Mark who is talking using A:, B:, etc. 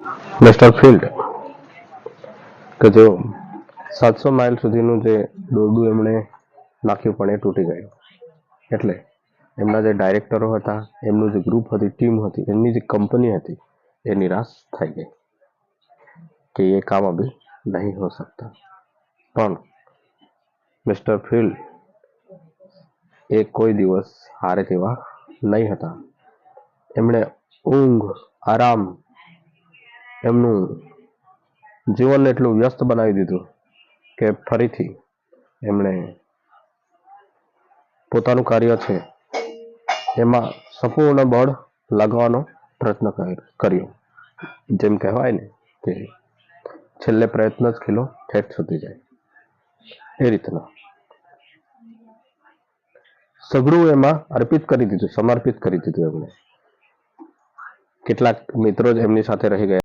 A: Mister field કે જો 700 mile સુધીનું જે દોરડું એમણે નાખ્યું પણ એ તૂટી ગયું. એટલે એમના જે ડાયરેક્ટરો હતા, એમનું જે ગ્રુપ હતી, ટીમ હતી, એમની જે કંપની હતી, એ નિરાશ થઈ ગઈ કે એ કામ અભી નહીં હો सकता. પણ મિસ્ટર ફિલ્ડ એ કોઈ દિવસ હારે તેવા નહીં હતા. એમણે ઊંઘ, આરામ, એમનું જીવન એટલું વ્યસ્ત બનાવી દીધું કે ફરીથી એમણે પોતાનું કાર્ય છે એમાં સંપૂર્ણ બળ લગાવવાનો પ્રયત્ન કર્યો. જેમ કહેવાય ને કે છેલ્લે પ્રયત્ન જ ખીલો ઠેઠ સુધી જાય, એ રીતના સઘળું એમાં અર્પિત કરી દીધું, સમર્પિત કરી દીધું એમણે. કેટલાક મિત્રો જ એમની સાથે રહી ગયા.